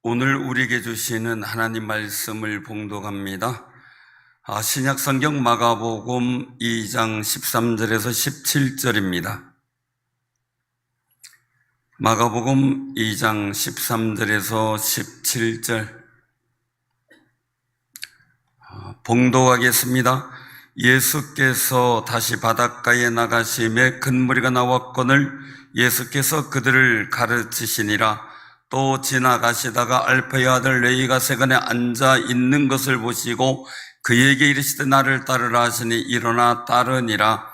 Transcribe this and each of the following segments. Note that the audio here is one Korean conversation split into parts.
오늘 우리에게 주시는 하나님 말씀을 봉독합니다. 신약 성경 마가복음 2장 13절에서 17절입니다. 마가복음 2장 13절에서 17절 봉독하겠습니다. 예수께서 다시 바닷가에 나가심에 큰 무리가 나왔거늘 예수께서 그들을 가르치시니라. 또 지나가시다가 알페의 아들 레위가 세간에 앉아 있는 것을 보시고 그에게 이르시되 나를 따르라 하시니 일어나 따르니라.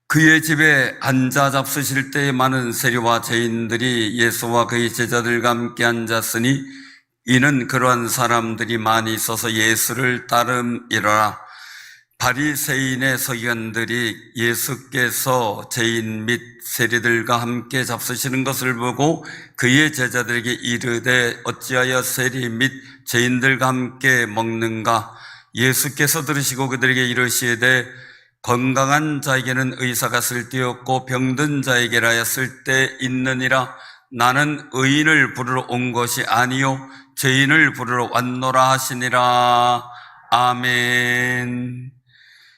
그의 집에 앉아 잡수실 때에 많은 세리와 죄인들이 예수와 그의 제자들과 함께 앉았으니 이는 그러한 사람들이 많이 있어서 예수를 따름이라. 바리새인의 서기관들이 예수께서 죄인 및 세리들과 함께 잡수시는 것을 보고 그의 제자들에게 이르되 어찌하여 세리 및 죄인들과 함께 먹는가? 예수께서 들으시고 그들에게 이르시되 건강한 자에게는 의사가 쓸데없고 병든 자에게라야 쓸데 있느니라. 나는 의인을 부르러 온 것이 아니요 죄인을 부르러 왔노라 하시니라. 아멘.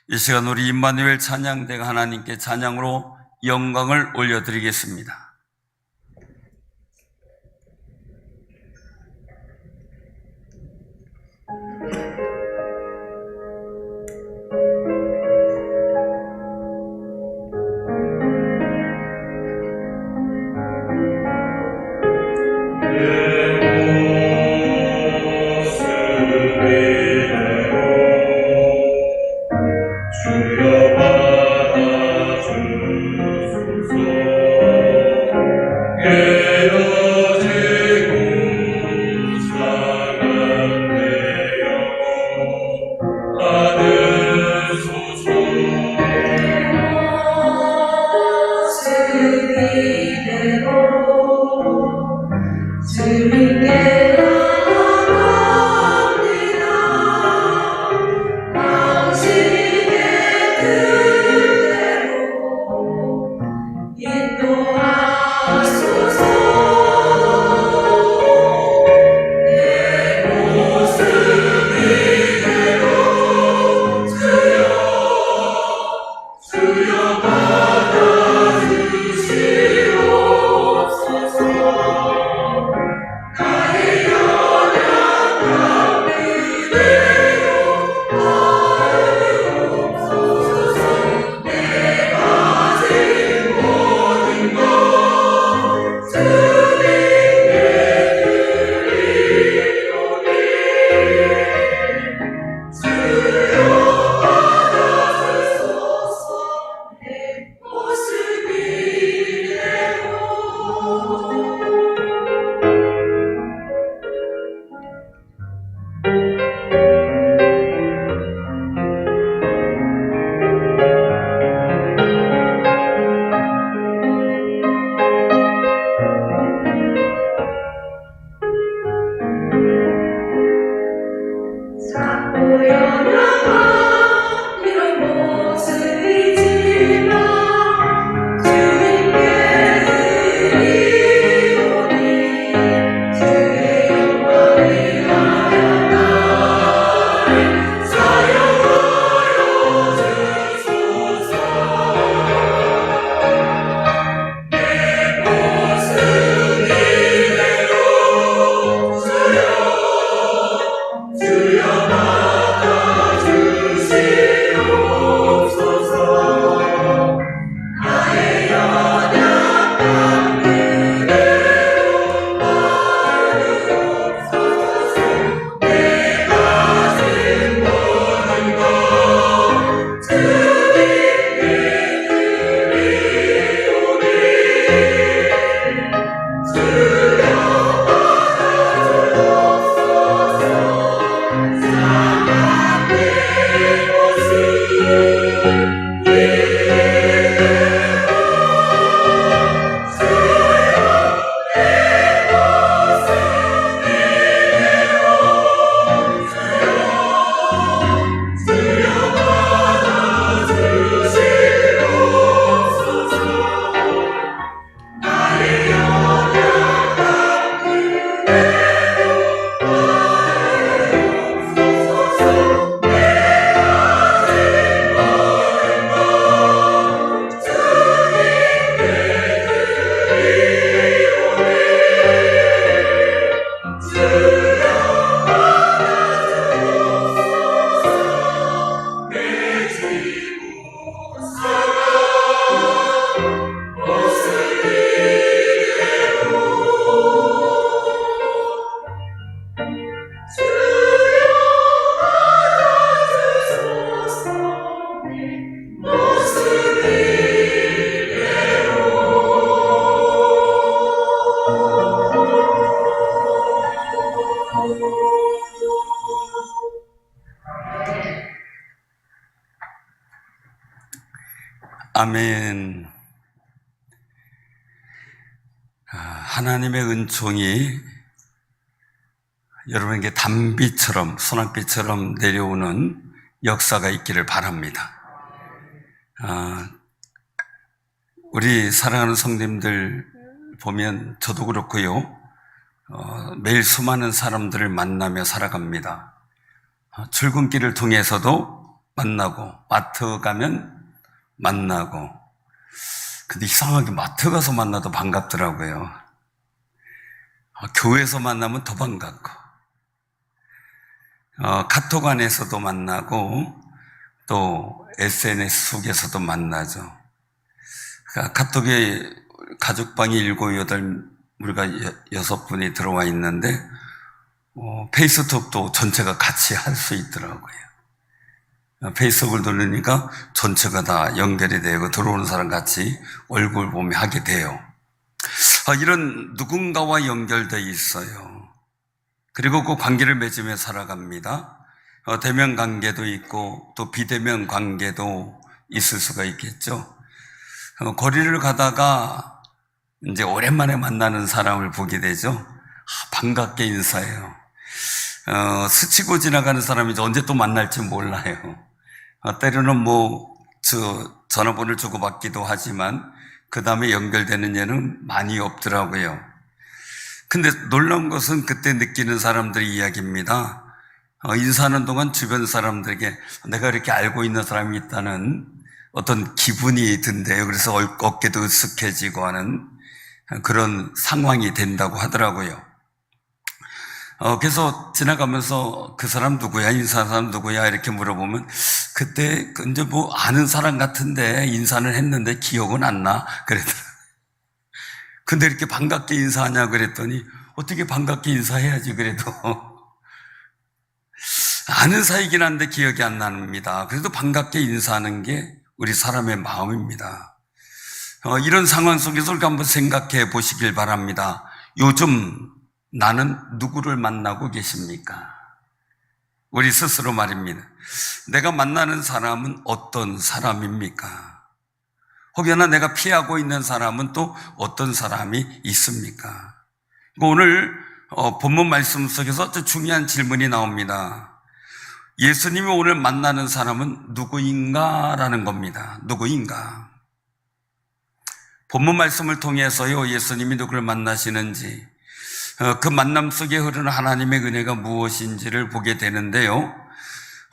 이 시간 우리 임마누엘 찬양대가 하나님께 찬양으로 영광을 올려드리겠습니다. 주여 받아주소서. 아멘. 하나님의 은총이 여러분에게 단비처럼, 소낙비처럼 내려오는 역사가 있기를 바랍니다. 우리 사랑하는 성도님들 보면 저도 그렇고요. 매일 수많은 사람들을 만나며 살아갑니다. 출근길을 통해서도 만나고, 마트 가면 만나고, 근데 이상하게 마트 가서 만나도 반갑더라고요. 교회에서 만나면 더 반갑고, 카톡 안에서도 만나고, 또 SNS 속에서도 만나죠. 그러니까 카톡에 가족방이 7, 8, 우리가 6분이 들어와 있는데, 페이스톡도 전체가 같이 할 수 있더라고요. 페이스북을 누르니까 전체가 다 연결이 되고 들어오는 사람 같이 얼굴 보며 하게 돼요. 이런 누군가와 연결되어 있어요. 그리고 그 관계를 맺으며 살아갑니다. 대면 관계도 있고 또 비대면 관계도 있을 수가 있겠죠. 거리를 가다가 이제 오랜만에 만나는 사람을 보게 되죠. 반갑게 인사해요. 스치고 지나가는 사람이 언제 또 만날지 몰라요. 때로는 전화번호를 주고받기도 하지만 그 다음에 연결되는 예는 많이 없더라고요. 근데 놀라운 것은 그때 느끼는 사람들의 이야기입니다. 인사하는 동안 주변 사람들에게 내가 이렇게 알고 있는 사람이 있다는 어떤 기분이 든대요. 그래서 어깨도 으쓱해지고 하는 그런 상황이 된다고 하더라고요. 그래서 지나가면서 그 사람 누구야? 인사한 사람 누구야? 이렇게 물어보면 그때 이제 아는 사람 같은데 인사는 했는데 기억은 안 나? 그랬더라고요. 근데 이렇게 반갑게 인사하냐? 그랬더니 어떻게 반갑게 인사해야지 그래도. 아는 사이긴 한데 기억이 안 납니다. 그래도 반갑게 인사하는 게 우리 사람의 마음입니다. 이런 상황 속에서 우리가 한번 생각해 보시길 바랍니다. 요즘 나는 누구를 만나고 계십니까? 우리 스스로 말입니다. 내가 만나는 사람은 어떤 사람입니까? 혹여나 내가 피하고 있는 사람은 또 어떤 사람이 있습니까? 오늘 본문 말씀 속에서 아주 중요한 질문이 나옵니다. 예수님이 오늘 만나는 사람은 누구인가? 라는 겁니다. 누구인가? 본문 말씀을 통해서요, 예수님이 누구를 만나시는지, 그 만남 속에 흐르는 하나님의 은혜가 무엇인지를 보게 되는데요.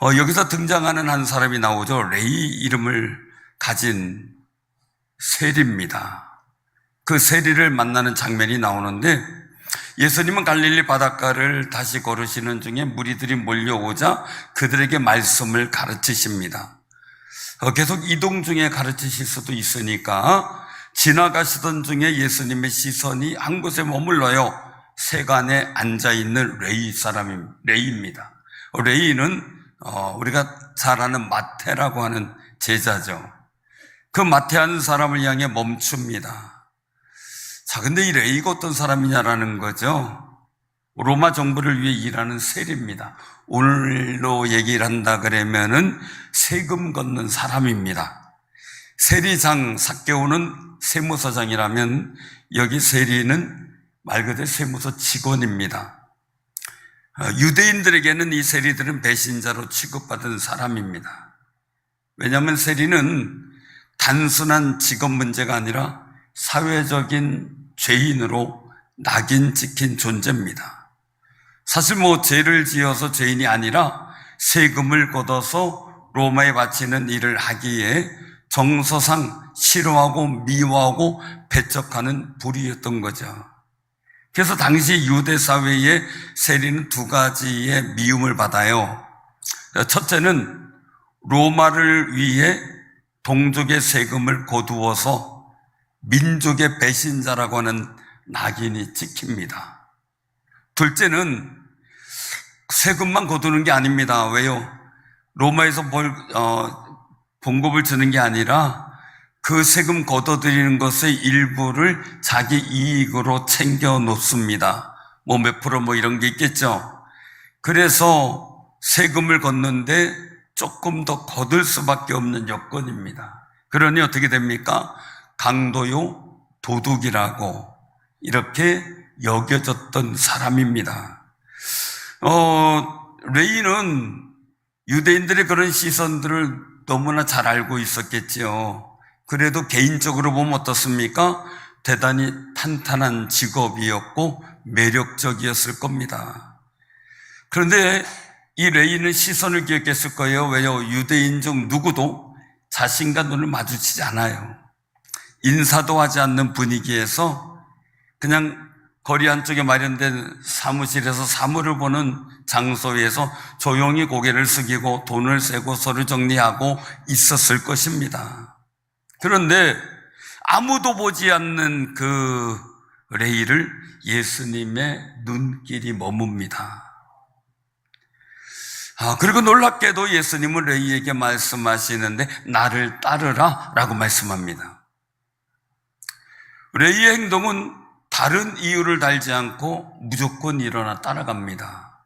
여기서 등장하는 한 사람이 나오죠. 레이 이름을 가진 세리입니다. 그 세리를 만나는 장면이 나오는데 예수님은 갈릴리 바닷가를 다시 걸으시는 중에 무리들이 몰려오자 그들에게 말씀을 가르치십니다. 계속 이동 중에 가르치실 수도 있으니까 지나가시던 중에 예수님의 시선이 한 곳에 머물러요. 세간에 앉아있는 레이입니다. 레이는 우리가 잘 아는 마태라고 하는 제자죠. 그 마태하는 사람을 향해 멈춥니다. 자, 근데 이 레이가 어떤 사람이냐라는 거죠. 로마 정부를 위해 일하는 세리입니다. 오늘로 얘기를 한다 그러면은 세금 걷는 사람입니다. 세리장 삭개오는 세무서장이라면 여기 세리는 말 그대로 세무서 직원입니다. 유대인들에게는 이 세리들은 배신자로 취급받은 사람입니다. 왜냐하면 세리는 단순한 직업 문제가 아니라 사회적인 죄인으로 낙인 찍힌 존재입니다. 사실 죄를 지어서 죄인이 아니라 세금을 걷어서 로마에 바치는 일을 하기에 정서상 싫어하고 미워하고 배척하는 부류였던 거죠. 그래서 당시 유대 사회의 세리는 두 가지의 미움을 받아요. 첫째는 로마를 위해 동족의 세금을 거두어서 민족의 배신자라고 하는 낙인이 찍힙니다. 둘째는 세금만 거두는 게 아닙니다. 왜요? 로마에서 봉급을 주는 게 아니라 그 세금 걷어들이는 것의 일부를 자기 이익으로 챙겨 놓습니다. 몇 프로 이런 게 있겠죠. 그래서 세금을 걷는데 조금 더 거둘 수밖에 없는 여건입니다. 그러니 어떻게 됩니까? 강도요, 도둑이라고 이렇게 여겨졌던 사람입니다. 레위는 유대인들의 그런 시선들을 너무나 잘 알고 있었겠지요. 그래도 개인적으로 보면 어떻습니까? 대단히 탄탄한 직업이었고 매력적이었을 겁니다. 그런데 이 레위는 시선을 기억했을 거예요. 왜요? 유대인 중 누구도 자신과 눈을 마주치지 않아요. 인사도 하지 않는 분위기에서 그냥 거리 한쪽에 마련된 사무실에서 사물을 보는 장소에서 조용히 고개를 숙이고 돈을 세고 서류 정리하고 있었을 것입니다. 그런데 아무도 보지 않는 그 레위를 예수님의 눈길이 머뭅니다. 그리고 놀랍게도 예수님은 레위에게 말씀하시는데 나를 따르라 라고 말씀합니다. 레위의 행동은 다른 이유를 달지 않고 무조건 일어나 따라갑니다.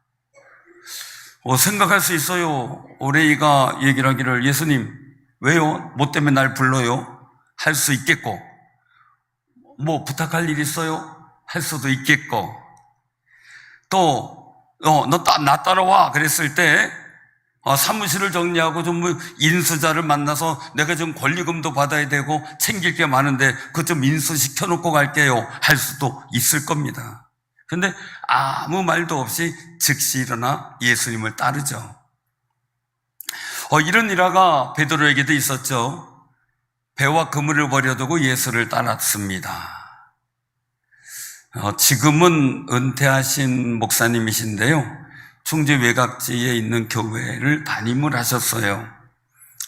생각할 수 있어요. 레위가 얘기를 하기를 예수님 왜요? 뭐 때문에 날 불러요? 할 수 있겠고, 뭐 부탁할 일 있어요? 할 수도 있겠고, 또 나 따라와 그랬을 때 사무실을 정리하고 좀 인수자를 만나서 내가 좀 권리금도 받아야 되고 챙길 게 많은데 그것 좀 인수시켜놓고 갈게요 할 수도 있을 겁니다. 그런데 아무 말도 없이 즉시 일어나 예수님을 따르죠. 이런 일화가 베드로에게도 있었죠. 배와 그물을 버려두고 예수를 따랐습니다. 지금은 은퇴하신 목사님이신데요. 충주 외곽지에 있는 교회를 담임을 하셨어요.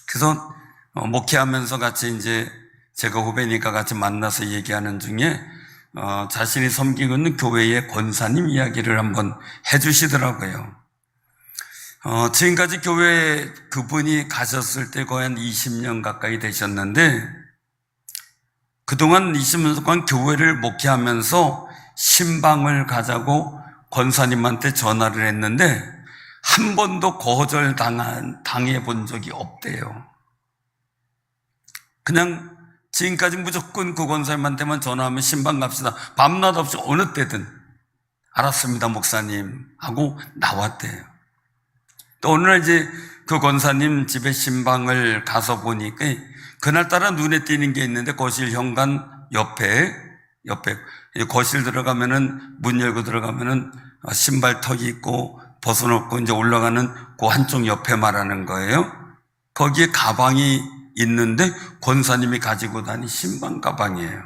그래서 목회하면서 같이 이제 제가 후배니까 같이 만나서 얘기하는 중에 자신이 섬기고 있는 교회의 권사님 이야기를 한번 해주시더라고요. 지금까지 교회에 그분이 가셨을 때 거의 한 20년 가까이 되셨는데 그동안 20년 동안 교회를 목회하면서 신방을 가자고 권사님한테 전화를 했는데 한 번도 거절당해 본 적이 없대요. 그냥 지금까지 무조건 그 권사님한테만 전화하면 신방 갑시다. 밤낮 없이 어느 때든 알았습니다 목사님 하고 나왔대요. 또 어느 날 이제 그 권사님 집에 신방을 가서 보니까 그날따라 눈에 띄는 게 있는데 거실 현관 옆에 거실 들어가면은 문 열고 들어가면은 신발턱이 있고 벗어놓고 이제 올라가는 그 한쪽 옆에 말하는 거예요. 거기에 가방이 있는데 권사님이 가지고 다닌 신방 가방이에요.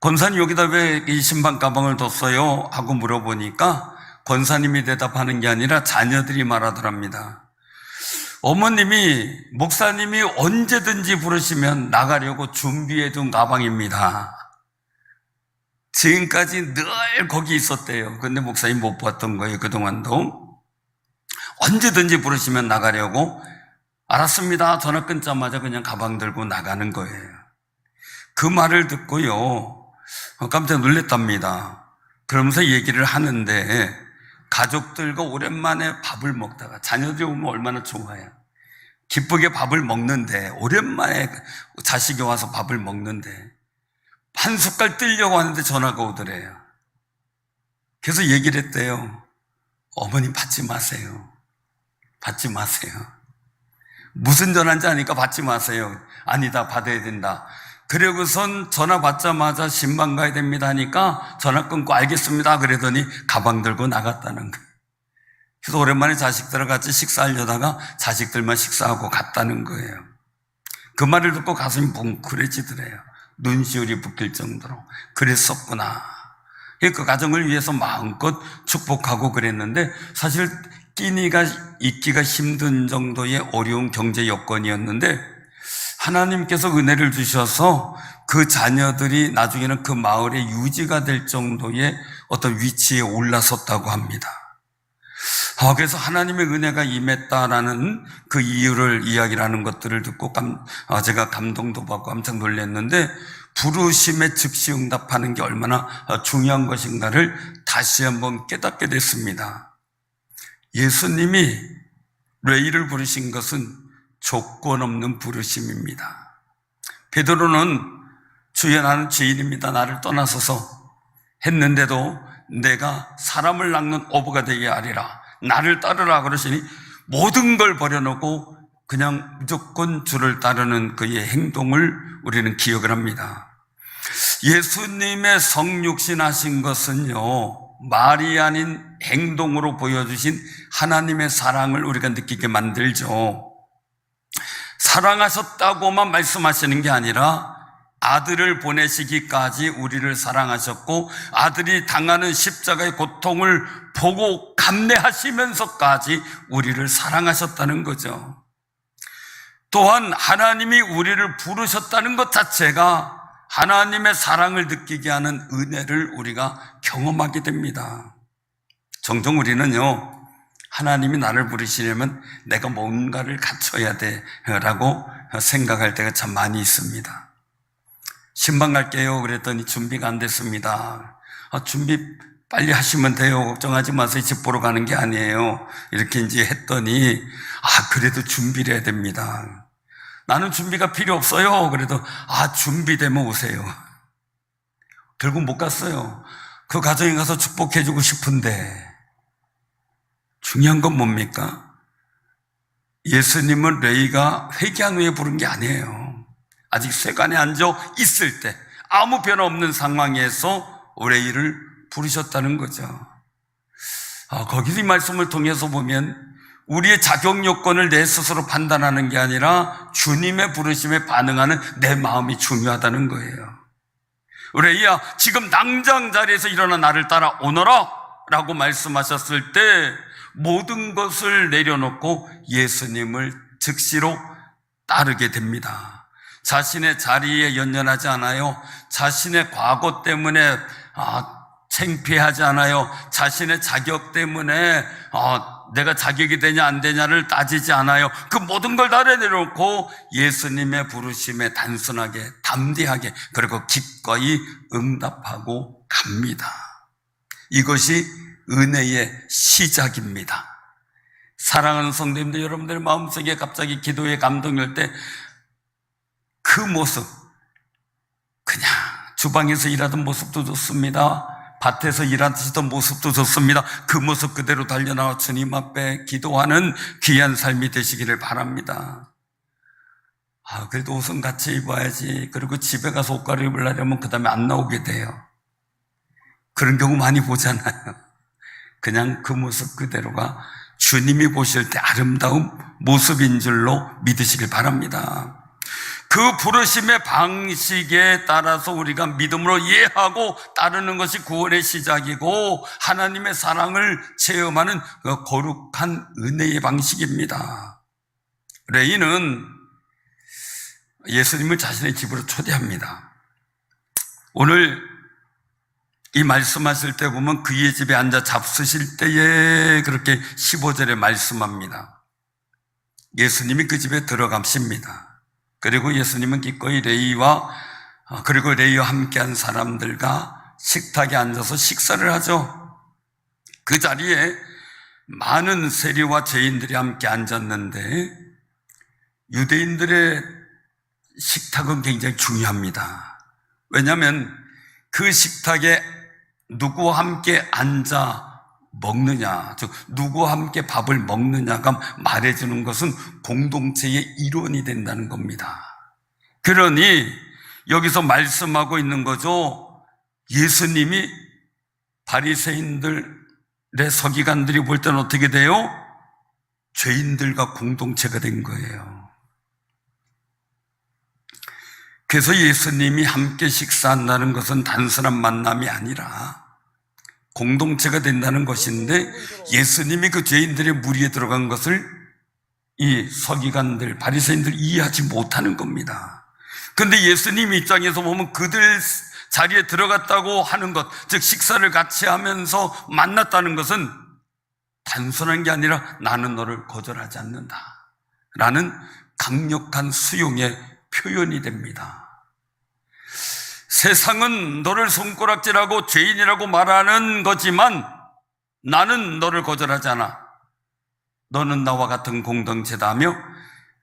권사님 여기다 왜 이 신방 가방을 뒀어요? 하고 물어보니까 권사님이 대답하는 게 아니라 자녀들이 말하더랍니다. 어머님이 목사님이 언제든지 부르시면 나가려고 준비해둔 가방입니다. 지금까지 늘 거기 있었대요. 근데 목사님 못 봤던 거예요. 그동안도. 언제든지 부르시면 나가려고 알았습니다. 전화 끊자마자 그냥 가방 들고 나가는 거예요. 그 말을 듣고요. 깜짝 놀랐답니다. 그러면서 얘기를 하는데 가족들과 오랜만에 밥을 먹다가 자녀들이 오면 얼마나 좋아요. 기쁘게 밥을 먹는데 오랜만에 자식이 와서 밥을 먹는데 한 숟갈 뜨려고 하는데 전화가 오더래요. 그래서 얘기를 했대요. 어머님 받지 마세요. 받지 마세요. 무슨 전화인지 아니까 받지 마세요. 아니다 받아야 된다. 그러고선 전화 받자마자 신방 가야 됩니다 하니까 전화 끊고 알겠습니다 그러더니 가방 들고 나갔다는 거예요. 그래서 오랜만에 자식들과 같이 식사하려다가 자식들만 식사하고 갔다는 거예요. 그 말을 듣고 가슴이 뭉클해지더래요. 눈시울이 붓길 정도로. 그랬었구나. 그 가정을 위해서 마음껏 축복하고 그랬는데 사실 끼니가 있기가 힘든 정도의 어려운 경제 여건이었는데 하나님께서 은혜를 주셔서 그 자녀들이 나중에는 그 마을의 유지가 될 정도의 어떤 위치에 올라섰다고 합니다. 그래서 하나님의 은혜가 임했다라는 그 이유를 이야기를 하는 것들을 듣고 제가 감동도 받고 깜짝 놀랐는데 부르심에 즉시 응답하는 게 얼마나 중요한 것인가를 다시 한번 깨닫게 됐습니다. 예수님이 레위를 부르신 것은 조건 없는 부르심입니다. 베드로는 주여 나는 죄인입니다. 나를 떠나소서 했는데도 내가 사람을 낚는 어부가 되게 하리라. 나를 따르라 그러시니 모든 걸 버려놓고 그냥 무조건 주를 따르는 그의 행동을 우리는 기억을 합니다. 예수님의 성육신하신 것은요, 말이 아닌 행동으로 보여주신 하나님의 사랑을 우리가 느끼게 만들죠. 사랑하셨다고만 말씀하시는 게 아니라 아들을 보내시기까지 우리를 사랑하셨고, 아들이 당하는 십자가의 고통을 보고 감내하시면서까지 우리를 사랑하셨다는 거죠. 또한 하나님이 우리를 부르셨다는 것 자체가 하나님의 사랑을 느끼게 하는 은혜를 우리가 경험하게 됩니다. 종종 우리는요, 하나님이 나를 부르시려면 내가 뭔가를 갖춰야 돼 라고 생각할 때가 참 많이 있습니다. 신방 갈게요 그랬더니 준비가 안 됐습니다. 준비 빨리 하시면 돼요. 걱정하지 마세요. 집 보러 가는 게 아니에요. 이렇게 이제 했더니 그래도 준비를 해야 됩니다. 나는 준비가 필요 없어요. 그래도 준비되면 오세요. 결국 못 갔어요. 그 가정에 가서 축복해주고 싶은데 중요한 건 뭡니까? 예수님은 레이가 회개한 후에 부른 게 아니에요. 아직 쇠관에 앉아 있을 때 아무 변화 없는 상황에서 레이를 부르셨다는 거죠. 거기서 이 말씀을 통해서 보면 우리의 자격 요건을 내 스스로 판단하는 게 아니라 주님의 부르심에 반응하는 내 마음이 중요하다는 거예요. 레이야, 지금 당장 자리에서 일어나 나를 따라오너라 라고 말씀하셨을 때 모든 것을 내려놓고 예수님을 즉시로 따르게 됩니다. 자신의 자리에 연연하지 않아요. 자신의 과거 때문에 창피하지 않아요. 자신의 자격 때문에 내가 자격이 되냐 안 되냐를 따지지 않아요. 그 모든 걸 다 내려놓고 예수님의 부르심에 단순하게 담대하게 그리고 기꺼이 응답하고 갑니다. 이것이 은혜의 시작입니다. 사랑하는 성도님들, 여러분들 마음속에 갑자기 기도에 감동이 올 때 그 모습, 그냥 주방에서 일하던 모습도 좋습니다. 밭에서 일하시던 모습도 좋습니다. 그 모습 그대로 달려나와 주님 앞에 기도하는 귀한 삶이 되시기를 바랍니다. 그래도 옷은 같이 입어야지. 그리고 집에 가서 옷가를 입으려면 그 다음에 안 나오게 돼요. 그런 경우 많이 보잖아요. 그냥 그 모습 그대로가 주님이 보실 때 아름다운 모습인 줄로 믿으시길 바랍니다. 그 부르심의 방식에 따라서 우리가 믿음으로 이해하고 따르는 것이 구원의 시작이고 하나님의 사랑을 체험하는 그 거룩한 은혜의 방식입니다. 레이는 예수님을 자신의 집으로 초대합니다. 오늘 이 말씀하실 때 보면 그의 집에 앉아 잡수실 때에 그렇게 15절에 말씀합니다. 예수님이 그 집에 들어가십니다. 그리고 예수님은 기꺼이 레이와 함께한 사람들과 식탁에 앉아서 식사를 하죠. 그 자리에 많은 세리와 죄인들이 함께 앉았는데 유대인들의 식탁은 굉장히 중요합니다. 왜냐하면 그 식탁에 누구와 함께 앉아 먹느냐, 즉 누구와 함께 밥을 먹느냐가 말해주는 것은 공동체의 일원이 된다는 겁니다. 그러니 여기서 말씀하고 있는 거죠. 예수님이 바리새인들의 서기관들이 볼 때는 어떻게 돼요? 죄인들과 공동체가 된 거예요. 그래서 예수님이 함께 식사한다는 것은 단순한 만남이 아니라 공동체가 된다는 것인데 예수님이 그 죄인들의 무리에 들어간 것을 이 서기관들, 바리새인들 이해하지 못하는 겁니다. 그런데 예수님 입장에서 보면 그들 자리에 들어갔다고 하는 것, 즉 식사를 같이 하면서 만났다는 것은 단순한 게 아니라 나는 너를 거절하지 않는다 라는 강력한 수용의 표현이 됩니다. 세상은 너를 손가락질하고 죄인이라고 말하는 거지만 나는 너를 거절하지 않아. 너는 나와 같은 공동체다 하며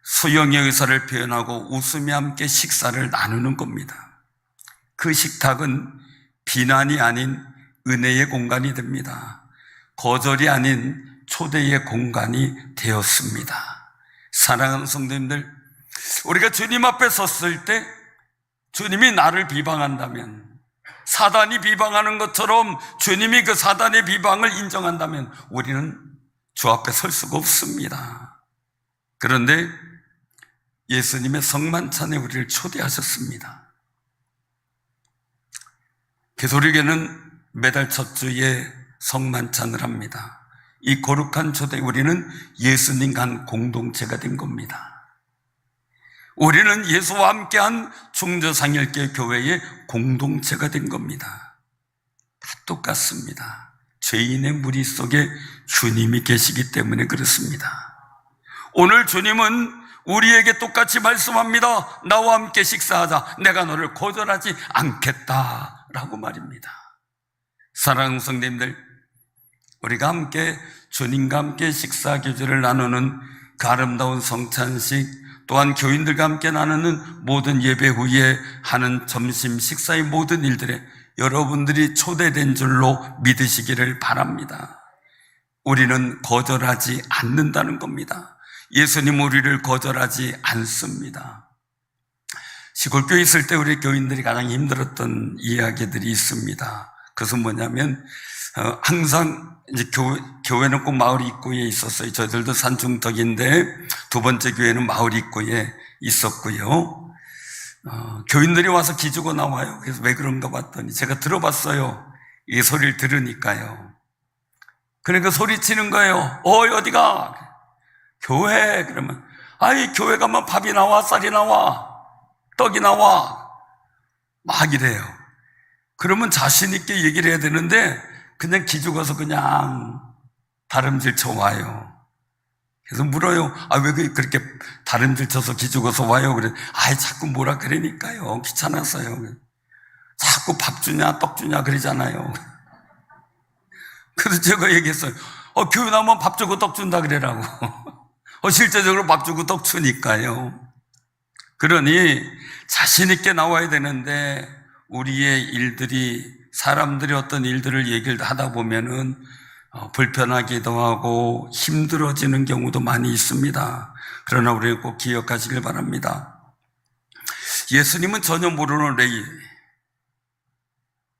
수용의 의사를 표현하고 웃으며 함께 식사를 나누는 겁니다. 그 식탁은 비난이 아닌 은혜의 공간이 됩니다. 거절이 아닌 초대의 공간이 되었습니다. 사랑하는 성도님들, 우리가 주님 앞에 섰을 때 주님이 나를 비방한다면, 사단이 비방하는 것처럼 주님이 그 사단의 비방을 인정한다면 우리는 주 앞에 설 수가 없습니다. 그런데 예수님의 성만찬에 우리를 초대하셨습니다. 개소리교는 매달 첫 주에 성만찬을 합니다. 이 거룩한 초대, 우리는 예수님과 한 공동체가 된 겁니다. 우리는 예수와 함께한 중저상일교 교회의 공동체가 된 겁니다. 다 똑같습니다. 죄인의 무리 속에 주님이 계시기 때문에 그렇습니다. 오늘 주님은 우리에게 똑같이 말씀합니다. 나와 함께 식사하자. 내가 너를 거절하지 않겠다라고 말입니다. 사랑하는 성도님들, 우리가 함께 주님과 함께 식사 교제를 나누는 그 아름다운 성찬식, 또한 교인들과 함께 나누는 모든 예배 후에 하는 점심 식사의 모든 일들에 여러분들이 초대된 줄로 믿으시기를 바랍니다. 우리는 거절하지 않는다는 겁니다. 예수님 우리를 거절하지 않습니다. 시골교회 있을 때 우리 교인들이 가장 힘들었던 이야기들이 있습니다. 그것은 뭐냐면 항상 이제 교회는 꼭 마을 입구에 있었어요. 저희들도 산중턱인데 두 번째 교회는 마을 입구에 있었고요. 교인들이 와서 기주고 나와요. 그래서 왜 그런가 봤더니 제가 들어봤어요. 이 소리를 들으니까요. 그러니까 소리치는 거예요. 어디가? 교회. 그러면 아이 교회 가면 밥이 나와, 쌀이 나와, 떡이 나와, 막 이래요. 그러면 자신 있게 얘기를 해야 되는데 그냥 기죽어서 그냥 다름질 쳐 와요. 그래서 물어요. 왜 그렇게 다름질 쳐서 기죽어서 와요? 그래. 자꾸 뭐라 그러니까요. 귀찮아서요. 자꾸 밥 주냐, 떡 주냐 그러잖아요. 그래서 제가 얘기했어요. 교회 나오면 밥 주고 떡 준다 그래라고. 실제적으로 밥 주고 떡 주니까요. 그러니 자신 있게 나와야 되는데 우리의 일들이, 사람들이 어떤 일들을 얘기를 하다 보면은 불편하기도 하고 힘들어지는 경우도 많이 있습니다. 그러나 우리 꼭 기억하시길 바랍니다. 예수님은 전혀 모르는 레위,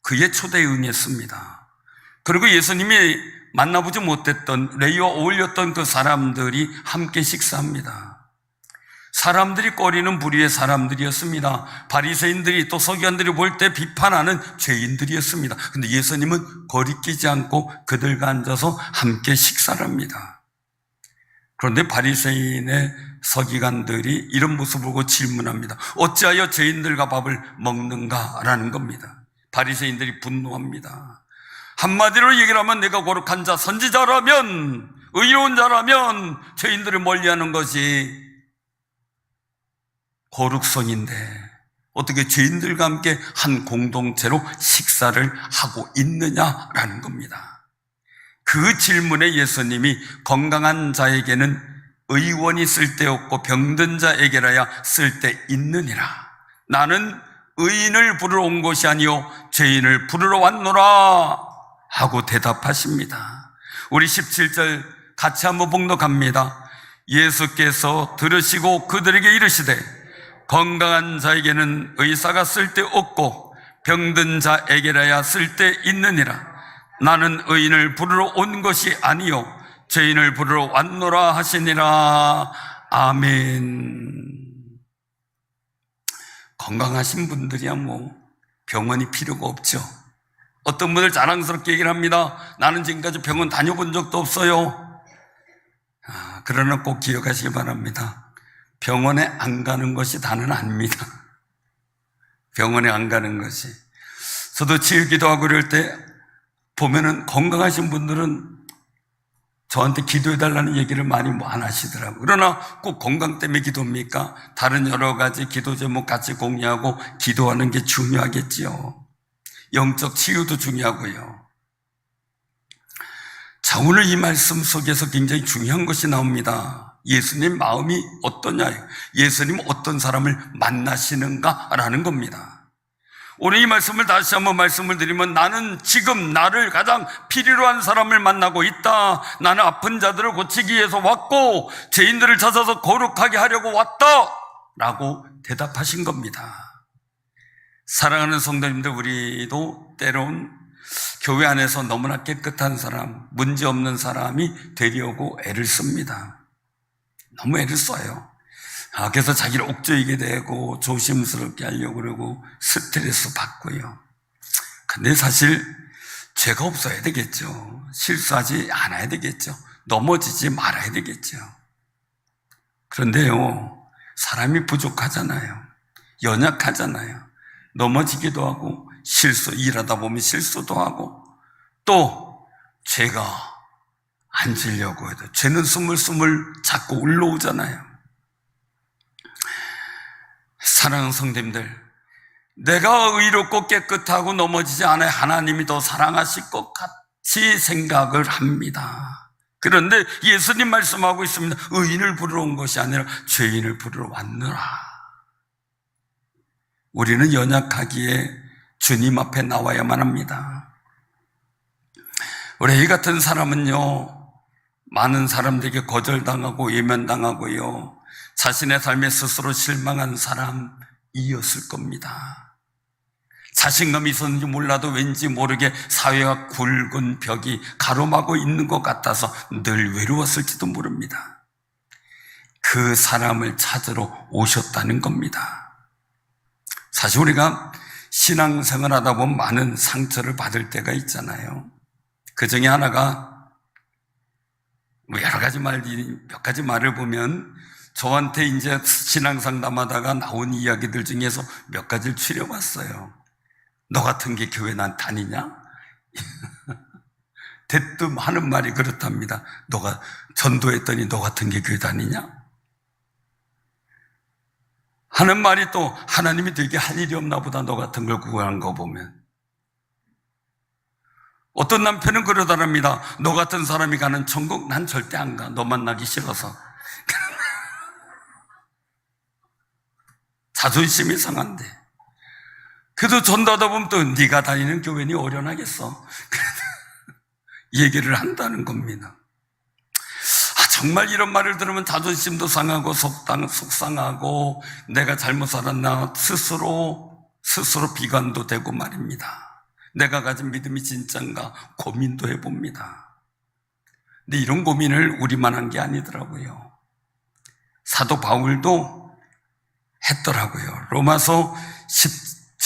그의 초대에 응했습니다. 그리고 예수님이 만나보지 못했던 레위와 어울렸던 그 사람들이 함께 식사합니다. 사람들이 꺼리는 부류의 사람들이었습니다. 바리새인들이 또 서기관들이 볼 때 비판하는 죄인들이었습니다. 그런데 예수님은 거리끼지 않고 그들과 앉아서 함께 식사를 합니다. 그런데 바리새인의 서기관들이 이런 모습을 보고 질문합니다. 어찌하여 죄인들과 밥을 먹는가라는 겁니다. 바리새인들이 분노합니다. 한마디로 얘기를 하면 내가 거룩한 자, 선지자라면, 의로운 자라면 죄인들을 멀리하는 것이 거룩성인데 어떻게 죄인들과 함께 한 공동체로 식사를 하고 있느냐라는 겁니다. 그 질문에 예수님이 건강한 자에게는 의원이 쓸데없고 병든 자에게라야 쓸데있느니라. 나는 의인을 부르러 온 것이 아니요 죄인을 부르러 왔노라 하고 대답하십니다. 우리 17절 같이 한번 봉독합니다. 예수께서 들으시고 그들에게 이르시되 건강한 자에게는 의사가 쓸데없고 병든 자에게라야 쓸데있느니라. 나는 의인을 부르러 온 것이 아니요 죄인을 부르러 왔노라 하시니라. 아멘. 건강하신 분들이야 뭐 병원이 필요가 없죠. 어떤 분들 자랑스럽게 얘기를 합니다. 나는 지금까지 병원 다녀본 적도 없어요. 그러나 꼭 기억하시기 바랍니다. 병원에 안 가는 것이 다는 아닙니다. 병원에 안 가는 것이. 저도 치유기도하고 이럴 때 보면은 건강하신 분들은 저한테 기도해달라는 얘기를 많이 안 하시더라고요. 그러나 꼭 건강 때문에 기도합니까? 다른 여러 가지 기도 제목 같이 공유하고 기도하는 게 중요하겠지요. 영적 치유도 중요하고요. 자, 오늘 이 말씀 속에서 굉장히 중요한 것이 나옵니다. 예수님 마음이 어떠냐, 예수님 어떤 사람을 만나시는가라는 겁니다. 오늘 이 말씀을 다시 한번 말씀을 드리면, 나는 지금 나를 가장 필요로 한 사람을 만나고 있다. 나는 아픈 자들을 고치기 위해서 왔고 죄인들을 찾아서 거룩하게 하려고 왔다 라고 대답하신 겁니다. 사랑하는 성도님들, 우리도 때론 교회 안에서 너무나 깨끗한 사람, 문제없는 사람이 되려고 애를 씁니다. 너무 애를 써요. 그래서 자기를 옥죄이게 되고 조심스럽게 하려고 그러고 스트레스 받고요. 근데 사실 죄가 없어야 되겠죠. 실수하지 않아야 되겠죠. 넘어지지 말아야 되겠죠. 그런데요, 사람이 부족하잖아요. 연약하잖아요. 넘어지기도 하고 일하다 보면 실수도 하고, 또 죄가 안 지려고 해도 죄는 스물스물 자꾸 올라오잖아요. 사랑하는 성도님들, 내가 의롭고 깨끗하고 넘어지지 않아야 하나님이 더 사랑하실 것 같이 생각을 합니다. 그런데 예수님 말씀하고 있습니다. 의인을 부르러 온 것이 아니라 죄인을 부르러 왔느라. 우리는 연약하기에 주님 앞에 나와야만 합니다. 우리 A 같은 사람은요, 많은 사람들에게 거절당하고 외면당하고요, 자신의 삶에 스스로 실망한 사람이었을 겁니다. 자신감이 있었는지 몰라도 왠지 모르게 사회와 굵은 벽이 가로막고 있는 것 같아서 늘 외로웠을지도 모릅니다. 그 사람을 찾으러 오셨다는 겁니다. 사실 우리가 신앙생활 하다 보면 많은 상처를 받을 때가 있잖아요. 그 중에 하나가, 여러 가지 몇 가지 말을 보면, 저한테 이제 신앙 상담하다가 나온 이야기들 중에서 몇 가지를 추려봤어요. 너 같은 게 교회 난 다니냐? 대뜸 하는 말이 그렇답니다. 너가 전도했더니 너 같은 게 교회 다니냐? 하는 말이 또, 하나님이 되게 할 일이 없나 보다 너 같은 걸 구하는 거 보면. 어떤 남편은 그러더랍니다. 너 같은 사람이 가는 천국 난 절대 안 가. 너 만나기 싫어서. 자존심이 상한데. 그래도 전도하다 보면 또 네가 다니는 교회니 어련하겠어. 얘기를 한다는 겁니다. 정말 이런 말을 들으면 자존심도 상하고 속상하고 내가 잘못 살았나 스스로 비관도 되고 말입니다. 내가 가진 믿음이 진짠가 고민도 해봅니다. 근데 이런 고민을 우리만 한 게 아니더라고요. 사도 바울도 했더라고요. 로마서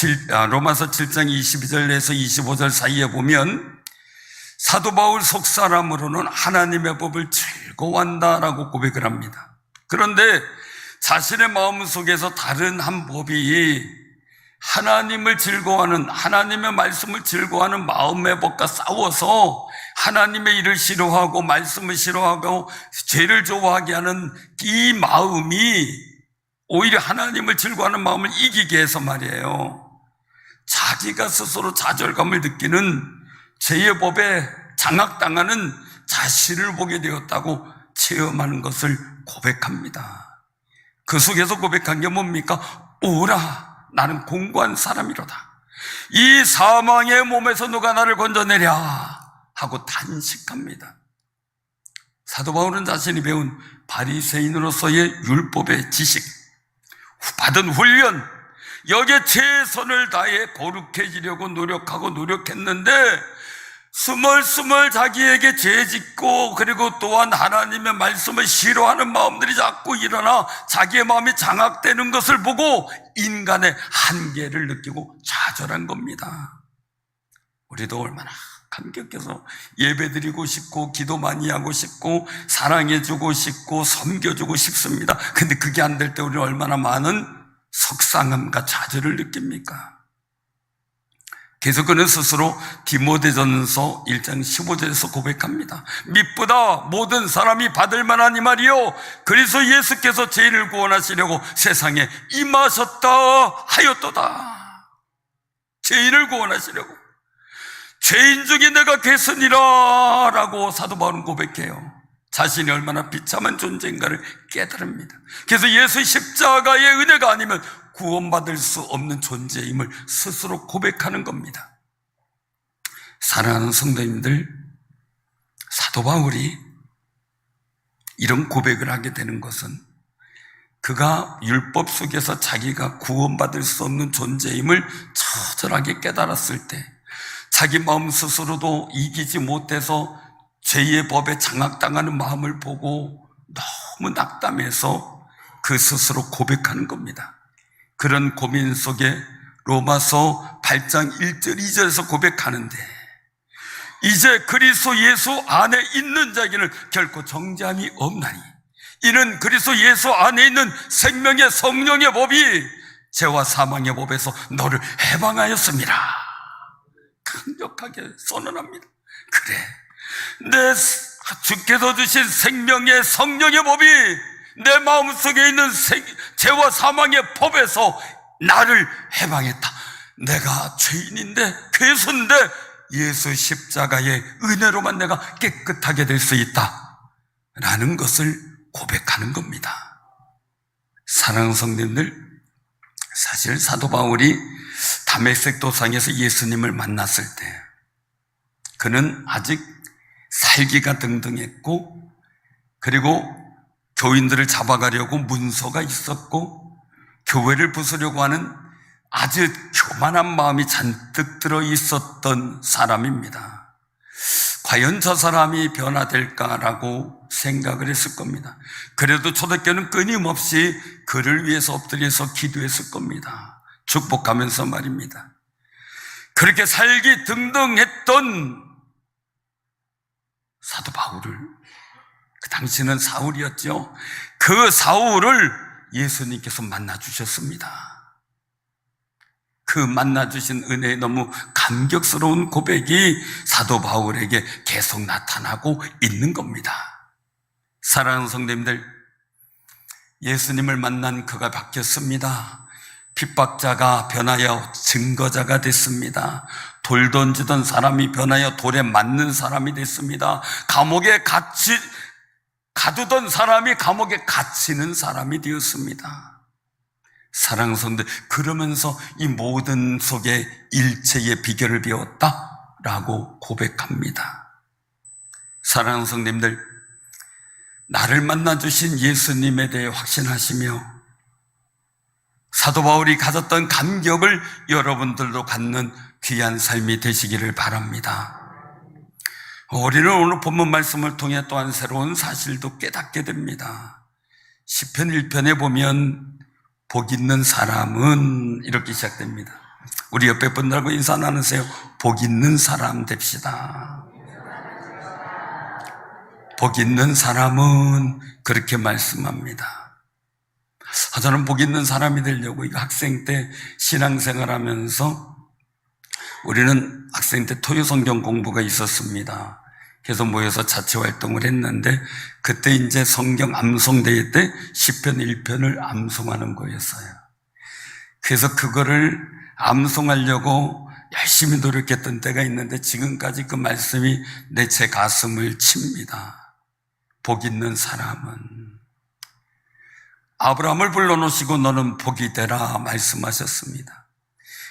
7장 22절에서 25절 사이에 보면, 사도 바울 속사람으로는 하나님의 법을 즐거워한다라고 고백을 합니다. 그런데 자신의 마음 속에서 다른 한 법이 하나님을 즐거워하는, 하나님의 말씀을 즐거워하는 마음의 법과 싸워서 하나님의 일을 싫어하고 말씀을 싫어하고 죄를 좋아하게 하는 이 마음이 오히려 하나님을 즐거워하는 마음을 이기게 해서 말이에요, 자기가 스스로 좌절감을 느끼는 죄의 법에 장악당하는 자신을 보게 되었다고 체험하는 것을 고백합니다. 그 속에서 고백한 게 뭡니까? 오라, 나는 공고한 사람이로다. 이 사망의 몸에서 누가 나를 건져내랴 하고 단식합니다. 사도 바울은 자신이 배운 바리새인으로서의 율법의 지식, 받은 훈련, 여기에 최선을 다해 거룩해지려고 노력했는데 스멀스멀 자기에게 죄 짓고, 그리고 또한 하나님의 말씀을 싫어하는 마음들이 자꾸 일어나 자기의 마음이 장악되는 것을 보고 인간의 한계를 느끼고 좌절한 겁니다. 우리도 얼마나 감격해서 예배드리고 싶고 기도 많이 하고 싶고 사랑해주고 싶고 섬겨주고 싶습니다. 근데 그게 안 될 때 우리는 얼마나 많은 속상함과 좌절을 느낍니까? 그래서 그는 스스로 디모데전서 1장 15절에서 고백합니다. 미쁘다, 모든 사람이 받을 만한 이 말이요, 그래서 예수께서 죄인을 구원하시려고 세상에 임하셨다 하였도다. 죄인을 구원하시려고. 죄인 중에 내가 괴선이라 라고 사도 바울은 고백해요. 자신이 얼마나 비참한 존재인가를 깨달습니다. 그래서 예수 십자가의 은혜가 아니면 구원받을 수 없는 존재임을 스스로 고백하는 겁니다. 사랑하는 성도님들, 사도 바울이 이런 고백을 하게 되는 것은 그가 율법 속에서 자기가 구원받을 수 없는 존재임을 처절하게 깨달았을 때 자기 마음 스스로도 이기지 못해서 죄의 법에 장악당하는 마음을 보고 너무 낙담해서 그 스스로 고백하는 겁니다. 그런 고민 속에 로마서 8장 1절 2절에서 고백하는데, 이제 그리스도 예수 안에 있는 자에게는 결코 정죄함이 없나니 이는 그리스도 예수 안에 있는 생명의 성령의 법이 죄와 사망의 법에서 너를 해방하였습니다. 강력하게 선언합니다. 그래, 내 주께서 주신 생명의 성령의 법이 내 마음속에 있는 죄와 사망의 법에서 나를 해방했다. 내가 죄인인데, 괴수인데 예수 십자가의 은혜로만 내가 깨끗하게 될 수 있다 라는 것을 고백하는 겁니다. 사랑하는 성도님들, 사실 사도 바울이 다메섹 도상에서 예수님을 만났을 때 그는 아직 살기가 등등했고, 그리고 교인들을 잡아가려고 문서가 있었고, 교회를 부수려고 하는 아주 교만한 마음이 잔뜩 들어 있었던 사람입니다. 과연 저 사람이 변화될까라고 생각을 했을 겁니다. 그래도 초대교회는 끊임없이 그를 위해서 엎드려서 기도했을 겁니다. 축복하면서 말입니다. 그렇게 살기 등등했던 사도 바울을, 그 당시는 사울이었죠. 그 사울을 예수님께서 만나주셨습니다. 그 만나주신 은혜에 너무 감격스러운 고백이 사도 바울에게 계속 나타나고 있는 겁니다. 사랑하는 성도님들, 예수님을 만난 그가 바뀌었습니다. 핍박자가 변하여 증거자가 됐습니다. 돌 던지던 사람이 변하여 돌에 맞는 사람이 됐습니다. 감옥에 가두던 사람이 감옥에 갇히는 사람이 되었습니다. 사랑하는 성도들, 그러면서 이 모든 속에 일체의 비결을 배웠다라고 고백합니다. 사랑하는 성도님들, 나를 만나주신 예수님에 대해 확신하시며 사도 바울이 가졌던 감격을 여러분들도 갖는 귀한 삶이 되시기를 바랍니다. 우리는 오늘 본문 말씀을 통해 또한 새로운 사실도 깨닫게 됩니다. 시편 1편에 보면 복 있는 사람은 이렇게 시작됩니다. 우리 옆에 분들하고 인사 나누세요. 복 있는 사람 됩시다. 복 있는 사람은 그렇게 말씀합니다. 저는 복 있는 사람이 되려고 학생 때 신앙생활 하면서 우리는 학생 때 토요성경 공부가 있었습니다. 그래서 모여서 자체 활동을 했는데 그때 이제 성경 암송대회 때 시편 1편을 암송하는 거였어요. 그래서 그거를 암송하려고 열심히 노력했던 때가 있는데 지금까지 그 말씀이 제 가슴을 칩니다. 복 있는 사람은, 아브라함을 불러놓으시고 너는 복이 되라 말씀하셨습니다.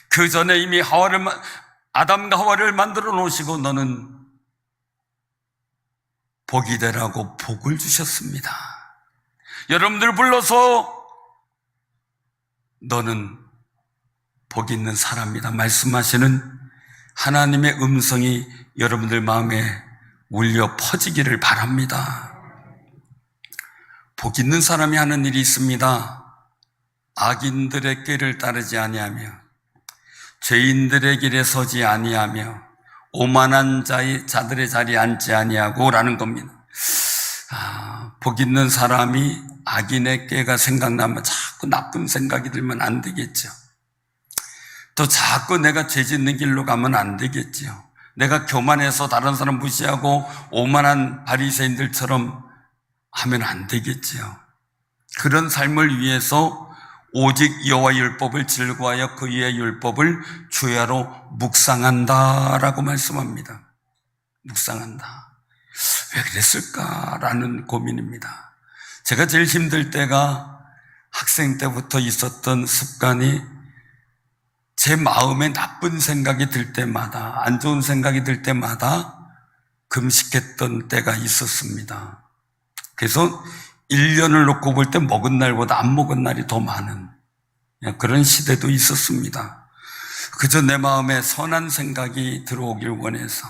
그 전에 이미 아담과 하와를 만들어 놓으시고 너는 복이 되라고 복을 주셨습니다. 여러분들 불러서 너는 복 있는 사람이다 말씀하시는 하나님의 음성이 여러분들 마음에 울려 퍼지기를 바랍니다. 복 있는 사람이 하는 일이 있습니다. 악인들의 길을 따르지 아니하며 죄인들의 길에 서지 아니하며 오만한 자들의 자리에 앉지 아니하고 라는 겁니다. 복 있는 사람이 악인의 꾀가 생각나면 자꾸 나쁜 생각이 들면 안 되겠죠. 또 자꾸 내가 죄 짓는 길로 가면 안 되겠죠. 내가 교만해서 다른 사람 무시하고 오만한 바리새인들처럼 하면 안 되겠죠. 그런 삶을 위해서 오직 여호와 율법을 즐거워하여 그의 율법을 주야로 묵상한다라고 말씀합니다. 묵상한다. 왜 그랬을까라는 고민입니다. 제가 제일 힘들 때가 학생 때부터 있었던 습관이 제 마음에 나쁜 생각이 들 때마다, 안 좋은 생각이 들 때마다 금식했던 때가 있었습니다. 그래서 1년을 놓고 볼 때 먹은 날보다 안 먹은 날이 더 많은 그런 시대도 있었습니다. 그저 내 마음에 선한 생각이 들어오길 원해서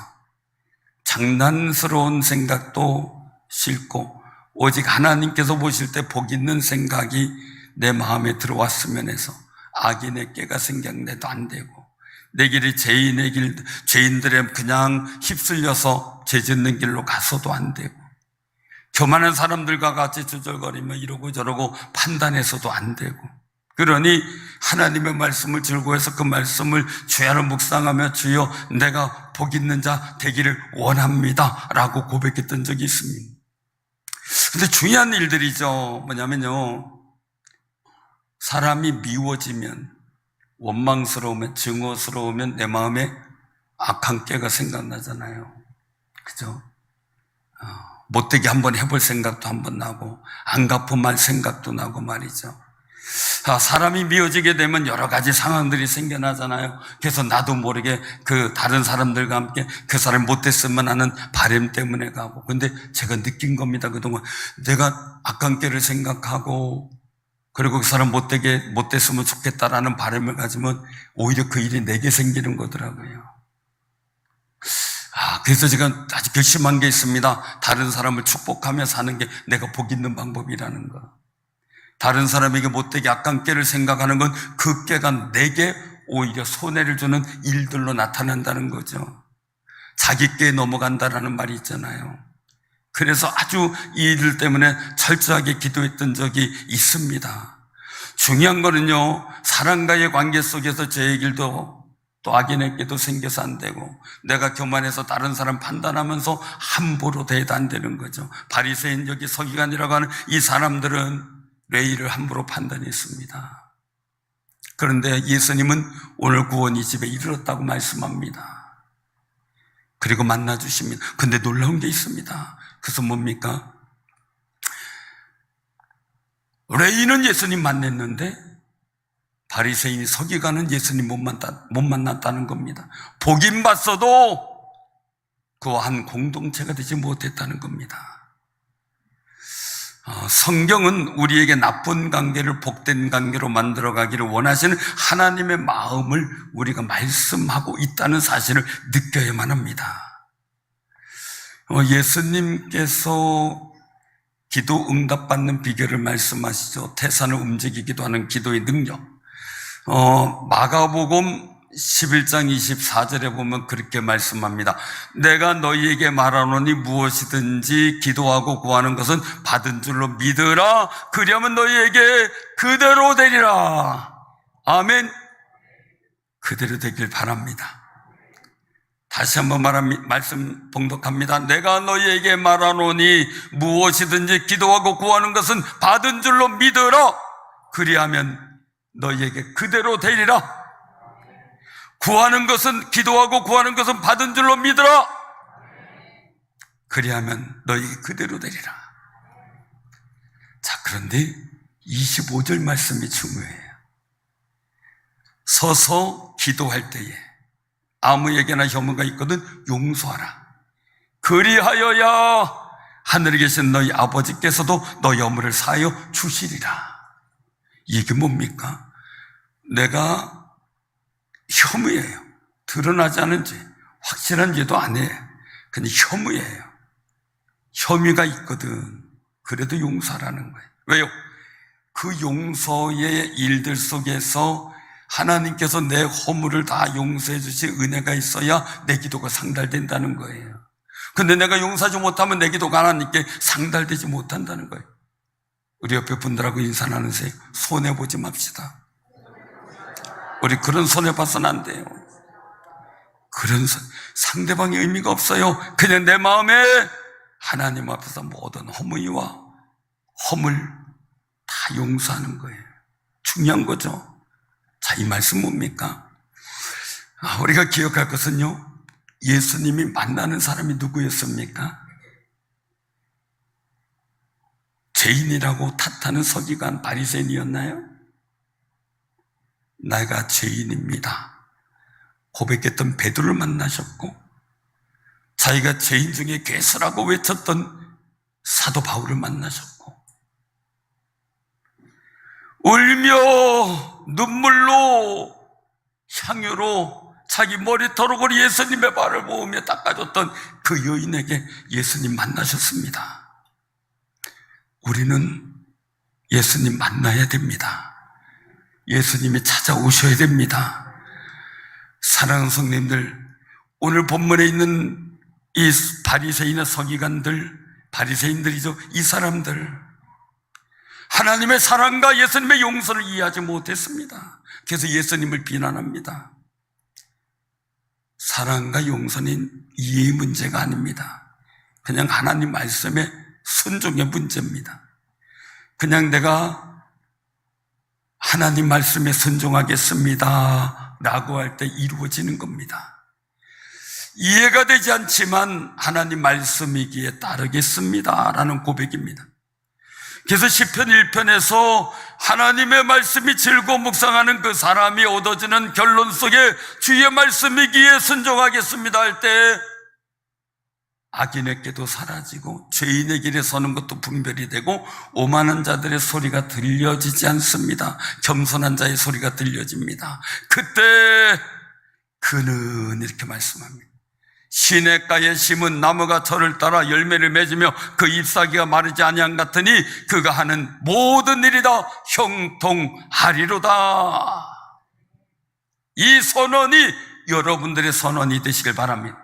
장난스러운 생각도 싫고 오직 하나님께서 보실 때 복 있는 생각이 내 마음에 들어왔으면 해서 악인의 깨가 생각내도 안 되고 내 길이 죄인의 길, 죄인들의 그냥 휩쓸려서 죄 짓는 길로 가서도 안 되고 교만한 사람들과 같이 주절거리며 이러고 저러고 판단해서도 안 되고 그러니 하나님의 말씀을 즐거워해서 그 말씀을 주야로 묵상하며 주여 내가 복 있는 자 되기를 원합니다 라고 고백했던 적이 있습니다. 근데 중요한 일들이죠. 뭐냐면요, 사람이 미워지면, 원망스러우면, 증오스러우면 내 마음에 악한 깨가 생각나잖아요. 그죠? 못되게 한번 해볼 생각도 한번 나고 안 갚은말 생각도 나고 말이죠. 사람이 미워지게 되면 여러 가지 상황들이 생겨나잖아요. 그래서 나도 모르게 그 다른 사람들과 함께 그 사람이 못됐으면 하는 바람 때문에 가고. 근데 제가 느낀 겁니다. 그동안 내가 악한 깨를 생각하고 그리고 그 사람 못됐으면 좋겠다라는 바람을 가지면 오히려 그 일이 내게 생기는 거더라고요. 그래서 제가 아주 결심한 게 있습니다. 다른 사람을 축복하며 사는 게 내가 복 있는 방법이라는 거. 다른 사람에게 못되게 악한 깨를 생각하는 건 그 깨가 내게 오히려 손해를 주는 일들로 나타난다는 거죠. 자기 깨에 넘어간다라는 말이 있잖아요. 그래서 아주 이 일들 때문에 철저하게 기도했던 적이 있습니다. 중요한 거는요, 사람과의 관계 속에서 죄의 길도 또 악인의 깨도 생겨서 안 되고 내가 교만해서 다른 사람 판단하면서 함부로 대해도 안 되는 거죠. 바리새인 여기 서기관이라고 하는 이 사람들은 레위를 함부로 판단했습니다. 그런데 예수님은 오늘 구원이 집에 이르렀다고 말씀합니다. 그리고 만나주십니다. 근데 놀라운 게 있습니다. 그래서 뭡니까? 레위는 예수님 만났는데 바리새인이 서기관은 예수님 못 만났다는 겁니다. 보긴 봤어도 그와 한 공동체가 되지 못했다는 겁니다. 성경은 우리에게 나쁜 관계를 복된 관계로 만들어가기를 원하시는 하나님의 마음을 우리가 말씀하고 있다는 사실을 느껴야만 합니다. 예수님께서 기도 응답받는 비결을 말씀하시죠. 태산을 움직이기도 하는 기도의 능력. 마가복음 11장 24절에 보면 그렇게 말씀합니다. 내가 너희에게 말하노니 무엇이든지 기도하고 구하는 것은 받은 줄로 믿으라. 그리하면 너희에게 그대로 되리라. 아멘. 그대로 되길 바랍니다. 다시 한번 말씀 봉독합니다. 내가 너희에게 말하노니 무엇이든지 기도하고 구하는 것은 받은 줄로 믿으라. 그리하면 너희에게 그대로 되리라. 구하는 것은, 기도하고 구하는 것은 받은 줄로 믿으라. 그리하면 너희에게 그대로 되리라. 자, 그런데 25절 말씀이 중요해요. 서서 기도할 때에 아무에게나 혐오가 있거든 용서하라. 그리하여야 하늘에 계신 너희 아버지께서도 너희 허물을 사하여 주시리라. 이게 뭡니까? 내가 혐오예요. 드러나지 않은 죄, 확실한 죄도 아니에요. 근데 혐오예요. 혐의가 있거든. 그래도 용서하라는 거예요. 왜요? 그 용서의 일들 속에서 하나님께서 내 허물을 다 용서해 주실 은혜가 있어야 내 기도가 상달된다는 거예요. 근데 내가 용서하지 못하면 내 기도가 하나님께 상달되지 못한다는 거예요. 우리 옆에 분들하고 인사 나누세요. 손해보지 맙시다. 우리 그런 손해봐서는 안 돼요. 그런 상대방의 의미가 없어요. 그냥 내 마음에 하나님 앞에서 모든 허물과 허물 다 용서하는 거예요. 중요한 거죠. 자, 이 말씀 뭡니까? 우리가 기억할 것은요, 예수님이 만나는 사람이 누구였습니까? 죄인이라고 탓하는 서기관 바리새인이었나요? 내가 죄인입니다 고백했던 베드로를 만나셨고, 자기가 죄인 중에 괴수라고 외쳤던 사도 바울을 만나셨고, 울며 눈물로 향유로 자기 머리털을 예수님의 발을 모으며 닦아줬던 그 여인에게 예수님 만나셨습니다. 우리는 예수님 만나야 됩니다. 예수님이 찾아오셔야 됩니다. 사랑하는 성도님들, 오늘 본문에 있는 이 바리새인의 서기관들, 바리새인들이죠. 이 사람들, 하나님의 사랑과 예수님의 용서를 이해하지 못했습니다. 그래서 예수님을 비난합니다. 사랑과 용서는 이해의 문제가 아닙니다. 그냥 하나님 말씀에 순종의 문제입니다. 그냥 내가 하나님 말씀에 순종하겠습니다 라고 할 때 이루어지는 겁니다. 이해가 되지 않지만 하나님 말씀이기에 따르겠습니다 라는 고백입니다. 그래서 시편 1편에서 하나님의 말씀이 즐거워 묵상하는 그 사람이 얻어지는 결론 속에 주의 말씀이기에 순종하겠습니다 할 때 악인에게도 사라지고 죄인의 길에 서는 것도 분별이 되고 오만한 자들의 소리가 들려지지 않습니다. 겸손한 자의 소리가 들려집니다. 그때 그는 이렇게 말씀합니다. 시냇가에 심은 나무가 저를 따라 열매를 맺으며 그 잎사귀가 마르지 아니함 같으니 그가 하는 모든 일이 다 형통하리로다. 이 선언이 여러분들의 선언이 되시길 바랍니다.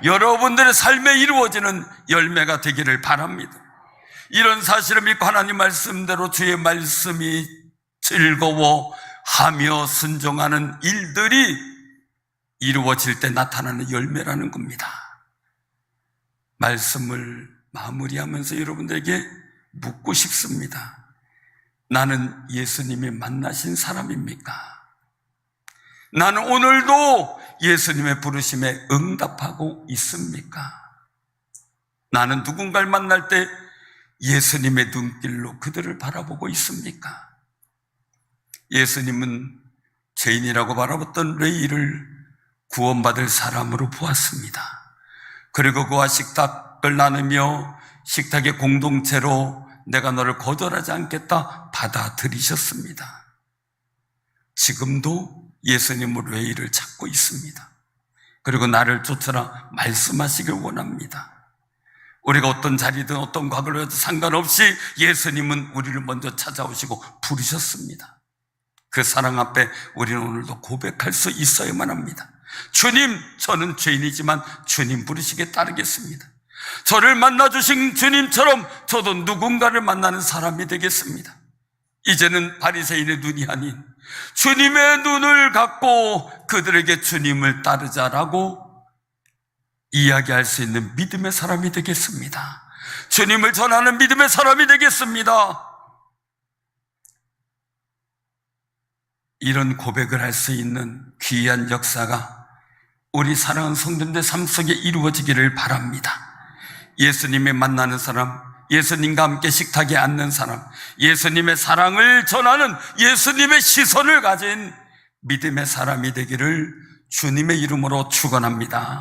여러분들의 삶에 이루어지는 열매가 되기를 바랍니다. 이런 사실을 믿고 하나님 말씀대로 주의 말씀이 즐거워하며 순종하는 일들이 이루어질 때 나타나는 열매라는 겁니다. 말씀을 마무리하면서 여러분들에게 묻고 싶습니다. 나는 예수님이 만나신 사람입니까? 나는 오늘도 예수님의 부르심에 응답하고 있습니까? 나는 누군가를 만날 때 예수님의 눈길로 그들을 바라보고 있습니까? 예수님은 죄인이라고 바라봤던 레위를 구원받을 사람으로 보았습니다. 그리고 그와 식탁을 나누며 식탁의 공동체로 내가 너를 거절하지 않겠다 받아들이셨습니다. 지금도 예수님은 레위를 찾고 있습니다. 그리고 나를 쫓아라 말씀하시길 원합니다. 우리가 어떤 자리든 어떤 과거를 해도 상관없이 예수님은 우리를 먼저 찾아오시고 부르셨습니다. 그 사랑 앞에 우리는 오늘도 고백할 수 있어야만 합니다. 주님, 저는 죄인이지만 주님 부르시기에 따르겠습니다. 저를 만나주신 주님처럼 저도 누군가를 만나는 사람이 되겠습니다. 이제는 바리새인의 눈이 아닌 주님의 눈을 갖고 그들에게 주님을 따르자라고 이야기할 수 있는 믿음의 사람이 되겠습니다. 주님을 전하는 믿음의 사람이 되겠습니다. 이런 고백을 할 수 있는 귀한 역사가 우리 사랑하는 성도님들 삶 속에 이루어지기를 바랍니다. 예수님이 만나는 사람, 예수님과 함께 식탁에 앉는 사람, 예수님의 사랑을 전하는 예수님의 시선을 가진 믿음의 사람이 되기를 주님의 이름으로 축원합니다.